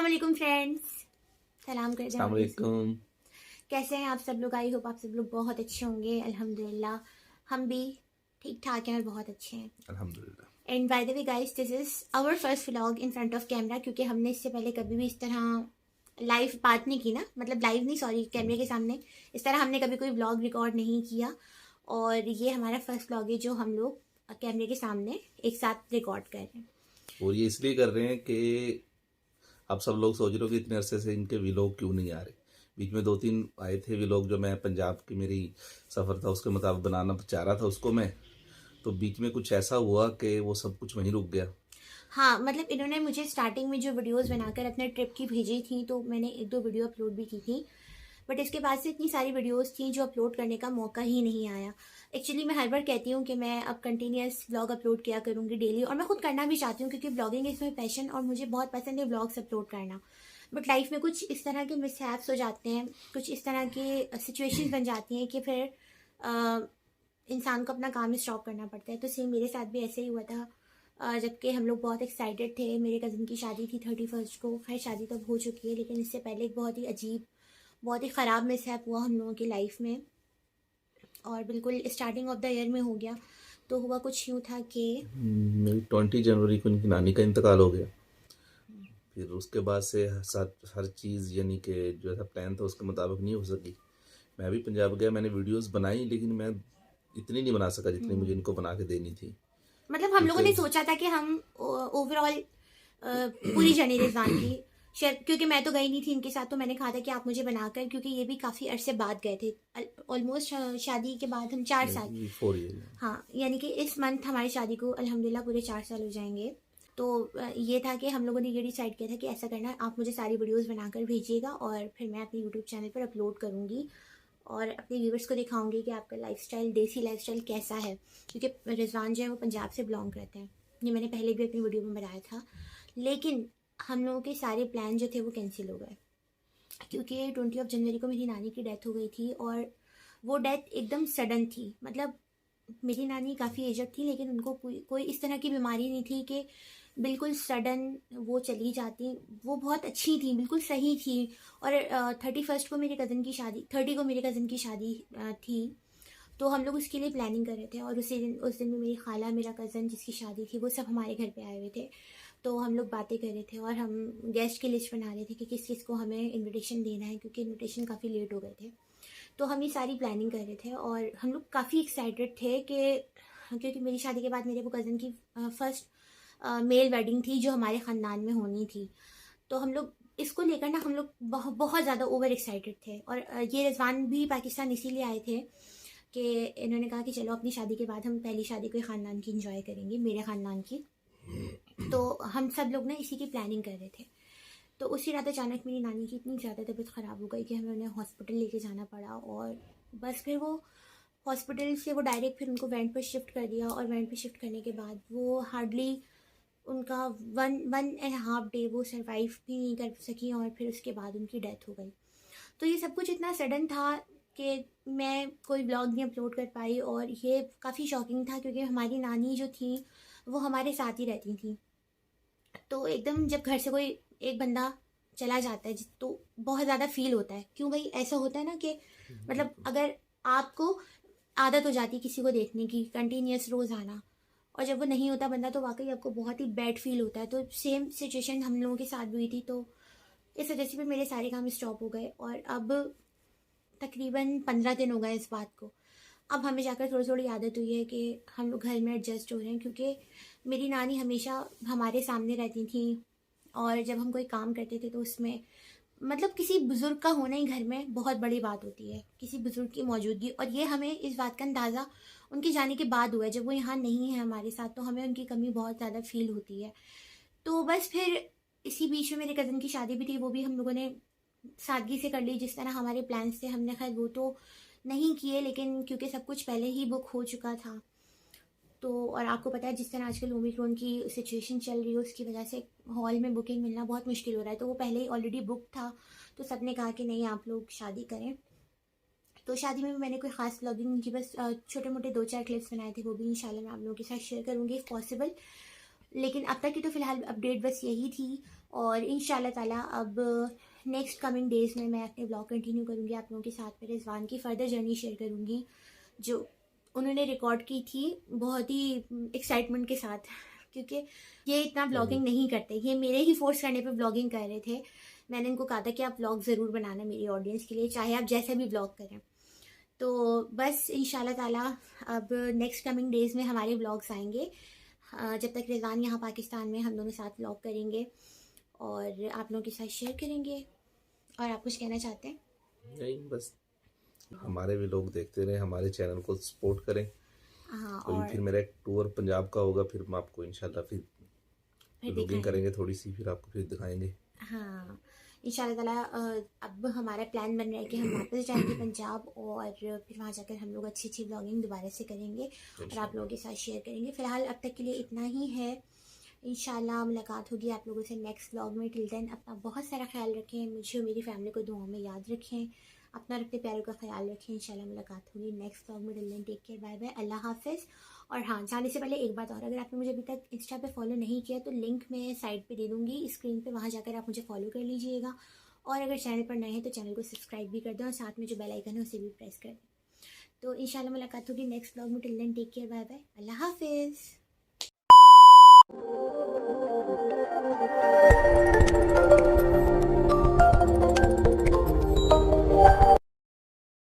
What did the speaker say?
अस्सलाम वालेकुम फ्रेंड्स, सलाम कर दें। अस्सलाम वालेकुम। कैसे हैं आप सब लोग? आई होप आप सब लोग बहुत अच्छे होंगे। अल्हम्दुलिल्लाह हम भी ठीक ठाक हैं और बहुत अच्छे हैं। अल्हम्दुलिल्लाह। And by the way guys, this is our first vlog in front of camera, क्योंकि हमने इससे पहले कभी भी इस तरह लाइव बात नहीं की ना, मतलब लाइव नहीं, सॉरी, कैमरे के सामने इस तरह हमने कभी कोई व्लॉग रिकॉर्ड नहीं किया। और ये हमारा फर्स्ट व्लॉग है जो हम लोग कैमरे के सामने एक साथ रिकॉर्ड कर रहे हैं। और ये इसलिए कर रहे हैं कि आप सब लोग सोच रहे हो कि इतने अरसे से इनके व्लॉग क्यों नहीं आ रहे। बीच में 2-3 आए थे व्लॉग, जो मैं पंजाब की मेरी सफ़र था उसके मुताबिक बनाना चाह रहा था उसको मैं, तो बीच में कुछ ऐसा हुआ कि वो सब कुछ वहीं रुक गया। हाँ, मतलब इन्होंने मुझे स्टार्टिंग में जो वीडियोस बनाकर अपने ट्रिप की भेजी थी, तो मैंने एक दो वीडियो अपलोड भी की थी। बट इसके बाद से इतनी सारी वीडियोस थी जो अपलोड करने का मौका ही नहीं आया। एक्चुअली मैं हर बार कहती हूँ कि मैं अब कंटिन्यूस ब्लॉग अपलोड किया करूँगी डेली, और मैं खुद करना भी चाहती हूँ क्योंकि ब्लॉगिंग इज़ माई पैशन और मुझे बहुत पसंद है ब्लॉग्स अपलोड करना। बट लाइफ में कुछ इस तरह के मिसहैप्स हो जाते हैं, कुछ इस तरह के सिचुएशंस बन जाती हैं कि फिर इंसान को अपना काम स्टॉप करना पड़ता है। तो सेम मेरे साथ भी ऐसे ही हुआ था। जबकि हम लोग बहुत एक्साइटेड थे। मेरे कज़न की शादी थी 31 को। खैर शादी तो हो चुकी है, लेकिन इससे पहले एक बहुत ही अजीब, बहुत ही ख़राब मिसहैप हुआ हम लोगों की लाइफ में, और बिल्कुल स्टार्टिंग ऑफ द ईयर में हो गया। तो हुआ कुछ यूँ था कि मेरी 20 जनवरी को इनकी नानी का इंतकाल हो गया। फिर उसके बाद से हर चीज़ यानी कि जो ऐसा प्लान था उसके मुताबिक नहीं हो सकी। मैं भी पंजाब गया, मैंने वीडियोस बनाई, लेकिन मैं इतनी नहीं बना सका जितनी मुझे इनको बना के देनी थी। मतलब हम लोगों क्योंकि ने सोचा था कि हम ओवरऑल पूरी जर्नी रिजवान की शेयर, क्योंकि मैं तो गई नहीं थी इनके साथ, तो मैंने कहा था कि आप मुझे बनाकर, क्योंकि ये भी काफ़ी अरसे बाद गए थे। ऑलमोस्ट शादी के बाद हम 4 साल, 4 ईयर। हाँ, यानी कि इस मंथ हमारी शादी को अल्हम्दुलिल्लाह पूरे 4 साल हो जाएंगे। तो ये था कि हम लोगों ने ये डिसाइड किया था कि ऐसा करना, आप मुझे सारी वीडियोस बनाकर भेजिएगा और फिर मैं अपने यूट्यूब चैनल पर अपलोड करूँगी और अपने व्यूवर्स को दिखाऊंगी कि आपका लाइफस्टाइल, देसी लाइफस्टाइल कैसा है। क्योंकि रिजवान जो है वो पंजाब से बिलोंग करते हैं, ये मैंने पहले भी अपनी वीडियो में बताया था। लेकिन हम लोगों के सारे प्लान जो थे वो कैंसिल हो गए, क्योंकि 20 जनवरी को मेरी नानी की डेथ हो गई थी, और वो डेथ एकदम सडन थी। मतलब मेरी नानी काफ़ी एजड थी, लेकिन उनको कोई इस तरह की बीमारी नहीं थी कि बिल्कुल सडन वो चली जाती। वो बहुत अच्छी थी, बिल्कुल सही थी। और 31 को मेरे कज़न की शादी, 30 को मेरे कज़न की शादी थी। तो हम लोग उसके लिए प्लानिंग कर रहे थे, और उस दिन में मेरी खाला, मेरा कज़न जिसकी शादी थी, वो सब हमारे घर पे आए हुए थे। तो हम लोग बातें कर रहे थे और हम गेस्ट की लिस्ट बना रहे थे कि किस किस को हमें इनविटेशन देना है, क्योंकि इनविटेशन काफ़ी लेट हो गए थे। तो हम ये सारी प्लानिंग कर रहे थे और हम लोग काफ़ी एक्साइटेड थे कि, क्योंकि मेरी शादी के बाद मेरे वो कज़न की फर्स्ट मेल वेडिंग थी जो हमारे ख़ानदान में होनी थी। तो हम लोग इसको लेकर ना, हम लोग बहुत ज़्यादा ओवर एक्साइटेड थे। और ये रिजवान भी पाकिस्तान इसीलिए आए थे कि इन्होंने कहा कि चलो अपनी शादी के बाद हम पहली शादी कोई ख़ानदान की इंजॉय करेंगे, मेरे ख़ानदान की। तो हम सब लोग ना इसी की प्लानिंग कर रहे थे। तो उसी रात अचानक मेरी नानी की इतनी ज़्यादा तबीयत ख़राब हो गई कि हमें उन्हें हॉस्पिटल लेके जाना पड़ा। और बस फिर वो हॉस्पिटल से वो डायरेक्ट फिर उनको वैन पर शिफ्ट कर दिया, और वैन पर शिफ्ट करने के बाद वो हार्डली उनका वन एंड हाफ डे वो सरवाइव भी नहीं कर सकी, और फिर उसके बाद उनकी डेथ हो गई। तो ये सब कुछ इतना सडन था कि मैं कोई ब्लॉग नहीं अपलोड कर पाई, और ये काफ़ी शॉकिंग था क्योंकि हमारी नानी जो थी वो हमारे साथ ही रहती थी। तो एकदम जब घर से कोई एक बंदा चला जाता है तो बहुत ज़्यादा फील होता है। क्यों भाई, ऐसा होता है ना कि मतलब अगर आपको आदत हो जाती है किसी को देखने की कंटिन्यूस रोज़ आना, और जब वो नहीं होता बंदा, तो वाकई आपको बहुत ही बैड फील होता है। तो सेम सिचुएशन हम लोगों के साथ भी हुई थी। तो इस वजह से भी मेरे सारे काम स्टॉप हो गए, और अब तकरीबन 15 दिन हो गए इस बात को। अब हमें जाकर थोड़ी थोड़ी आदत हुई है कि हम लोग घर में एडजस्ट हो रहे हैं, क्योंकि मेरी नानी हमेशा हमारे सामने रहती थी, और जब हम कोई काम करते थे तो उसमें मतलब किसी बुज़ुर्ग का होना ही घर में बहुत बड़ी बात होती है, किसी बुज़ुर्ग की मौजूदगी। और ये हमें इस बात का अंदाज़ा उनके जाने के बाद हुआ है। जब वो यहाँ नहीं है हमारे साथ, तो हमें उनकी कमी बहुत ज़्यादा फील होती है। तो बस फिर इसी बीच में मेरे कज़न की शादी भी थी, वो भी हम लोगों ने सादगी से कर ली जिस तरह हमारे प्लान्स थे। हमने खैर वो तो नहीं किए, लेकिन क्योंकि सब कुछ पहले ही बुक हो चुका था। तो और आपको पता है जिस तरह आजकल ओमिक्रॉन की सिचुएशन चल रही है, उसकी वजह से हॉल में बुकिंग मिलना बहुत मुश्किल हो रहा है। तो वो पहले ही ऑलरेडी बुक था, तो सब ने कहा कि नहीं आप लोग शादी करें। तो शादी में भी मैंने कोई ख़ास ब्लॉगिंग नहीं की, बस छोटे मोटे 2-4 क्लिप्स बनाए थे, वो भी इंशाल्लाह मैं आप लोगों के साथ शेयर करूँगी इफ़ पॉसिबल। लेकिन अब तक की तो फ़िलहाल अपडेट बस यही थी। और इंशाल्लाह ताला अब नेक्स्ट कमिंग डेज़ में मैं अपने ब्लॉग कंटिन्यू करूँगी आप लोगों के साथ में, रिजवान की फ़र्दर जर्नी शेयर करूँगी जो उन्होंने रिकॉर्ड की थी बहुत ही एक्साइटमेंट के साथ, क्योंकि ये इतना ब्लॉगिंग नहीं करते, ये मेरे ही फोर्स करने पे ब्लॉगिंग कर रहे थे। मैंने इनको कहा था कि आप ब्लॉग ज़रूर बनाना मेरी ऑडियंस के लिए, चाहे आप जैसे भी ब्लॉग करें। तो बस इंशाल्लाह ताला अब नेक्स्ट कमिंग डेज़ में हमारे ब्लॉग्स आएंगे। जब तक रिजवान यहाँ पाकिस्तान में, हम दोनों साथ ब्लॉग करेंगे और आप लोगों के साथ शेयर करेंगे। और आप कुछ कहना चाहते हैं? नहीं, बस हमारे भी लोग देखते रहे, हमारे चैनल को सपोर्ट करें। हाँ, तो और फिर मेरा एक टूर पंजाब का होगा, फिर हम आपको इंशाल्लाह फिर फिर व्लॉगिंग दिखाएंगे। करेंगे थोड़ी सी, फिर आपको फिर दिखाएंगे। हाँ, इंशाल्लाह ताला अब हमारा प्लान बन रहा है कि हम वापस जाएंगे पंजाब और फिर वहाँ जाकर हम लोग अच्छी अच्छी ब्लॉगिंग दोबारा से करेंगे और आप लोगों के साथ शेयर करेंगे। फ़िलहाल अब तक के लिए इतना ही है। इंशाल्लाह मुलाकात होगी आप लोगों से नेक्स्ट व्लॉग में। टिल देन अपना बहुत सारा ख्याल रखें, मुझे और मेरी फैमिली को दुआओं में याद रखें, अपना और अपने प्यारों का ख्याल रखें। इंशाल्लाह मुलाकात होगी नेक्स्ट व्लॉग में। Till then take care, bye bye, अल्लाह हाफिज़। और हाँ, जाने से पहले एक बात और, अगर आपने मुझे अभी तक इंस्टा पे फॉलो नहीं किया तो लिंक मैं साइड पे दे दूँगी स्क्रीन पे, वहाँ जाकर आप मुझे फॉलो कर लीजिएगा। और अगर चैनल पर नए हैं तो चैनल को सब्सक्राइब भी कर दें और साथ में जो बेल आइकन है उसे भी प्रेस कर दें। तो इंशाल्लाह मुलाकात होगी नेक्स्ट व्लॉग में। Till then take care, bye bye, अल्लाह हाफिज़।